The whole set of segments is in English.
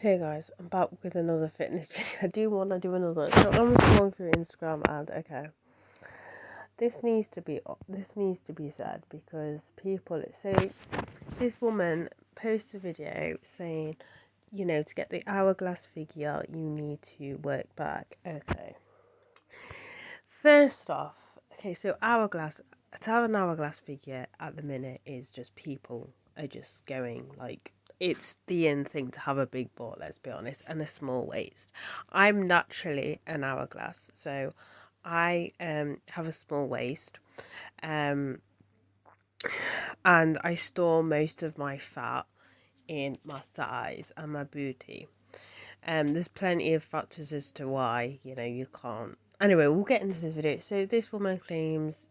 Hey guys, I'm back with another fitness video. I do want to do another. So I'm scrolling through Instagram and okay, this needs to be said because people. So this woman posts a video saying, to get the hourglass figure, you need to work back. Okay. First off, okay, so hourglass. To have an hourglass figure at the minute is just people are just going like it's the in thing to have a big butt, let's be honest, and a small waist. I'm naturally an hourglass, so I have a small waist, um, and I store most of my fat in my thighs and my booty. There's plenty of factors as to why, you can't. Anyway, we'll get into this video. So this woman claims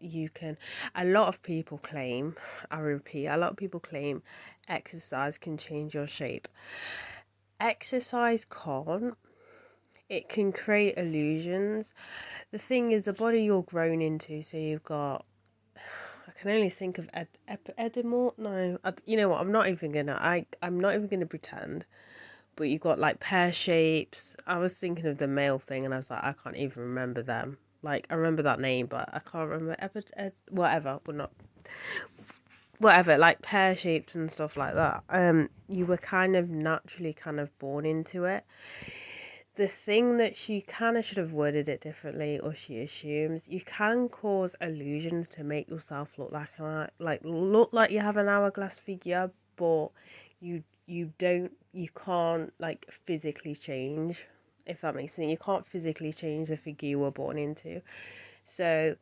a lot of people claim, I repeat, a lot of people claim exercise can change your shape. Exercise can't. It can create illusions. The thing is, the body you're grown into, so you've got, I can only think of Edamort. No, you know what? I'm not even gonna pretend. But you got like pear shapes. I was thinking of the male thing, and I was like, I can't even remember them. Like I remember that name, but I can't remember whatever. But not whatever. Like pear shapes and stuff like that. You were kind of naturally kind of born into it. The thing that she kind of should have worded it differently, or she assumes you can cause illusions to make yourself look like you have an hourglass figure, but you can't like physically change, if that makes sense. You can't physically change the figure you were born into. So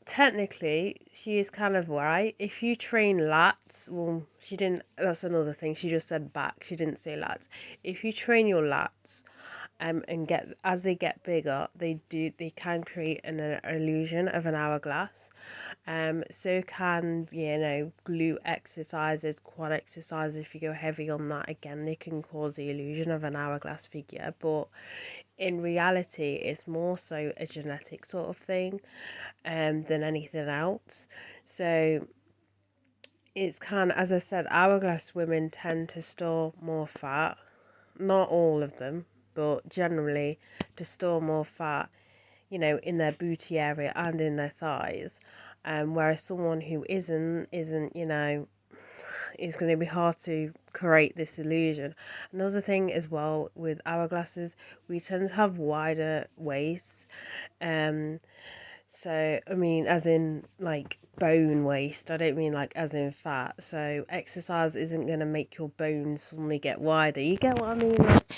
technically she is kind of right. If you train lats, well, she didn't, that's another thing, she just said back, she didn't say lats. If you train your lats and as they get bigger, they can create an illusion of an hourglass. So can, glute exercises, quad exercises, if you go heavy on that, again, they can cause the illusion of an hourglass figure. But in reality, it's more so a genetic sort of thing than anything else. So it's kind of, as I said, hourglass women tend to store more fat. Not all of them, but generally to store more fat, in their booty area and in their thighs. Whereas someone who isn't, is going to be hard to create this illusion. Another thing as well with hourglasses, we tend to have wider waists. So, I mean, as in like bone waist, I don't mean like as in fat. So, exercise isn't going to make your bones suddenly get wider. You get what I mean? Like,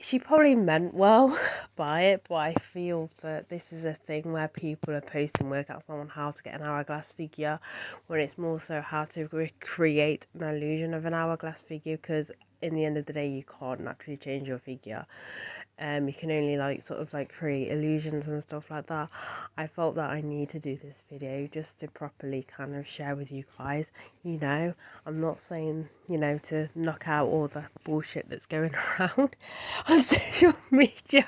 she probably meant well by it, but I feel that this is a thing where people are posting workouts on how to get an hourglass figure, when it's more so how to recreate an illusion of an hourglass figure, because in the end of the day, you can't naturally change your figure. You can only create illusions and stuff like that. I felt that I need to do this video just to properly kind of share with you guys. I'm not saying, to knock out all the bullshit that's going around on social media.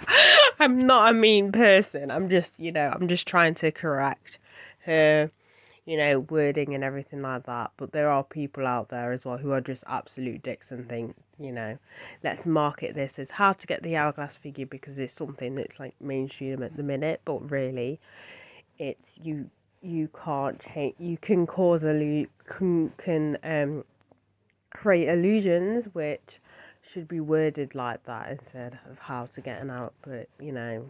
I'm not a mean person. I'm just trying to correct her, wording and everything like that. But there are people out there as well who are just absolute dicks and think, let's market this as how to get the hourglass figure because it's something that's like mainstream at the minute. But really, it's you can't change. You can cause create illusions, which should be worded like that instead of how to get an output. You know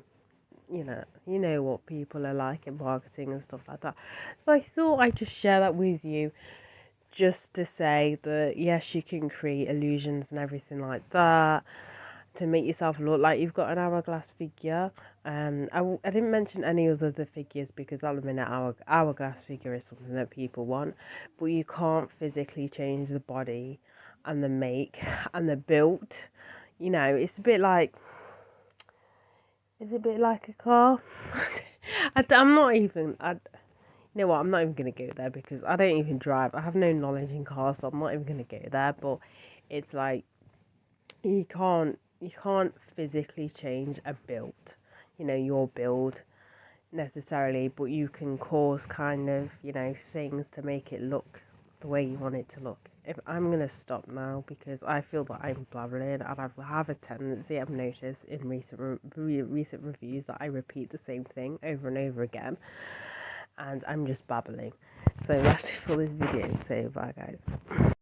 what people are like in marketing and stuff like that. So I thought I'd just share that with you, just to say that yes, you can create illusions and everything like that to make yourself look like you've got an hourglass figure. I didn't mention any other the figures because at the minute hourglass figure is something that people want, but you can't physically change the body and the make and the build. It's a bit like. Is it a bit like a car? I'm not even. You know what? I'm not even gonna go there because I don't even drive. I have no knowledge in cars, so I'm not even gonna go there. But it's like you can't physically change a build. Your build necessarily, but you can cause kind of things to make it look the way you want it to look. if I'm gonna stop now because I feel that I'm blabbering, and I have a tendency I've noticed in recent reviews that I repeat the same thing over and over again, and I'm just babbling. So that's it for this video. So bye, guys.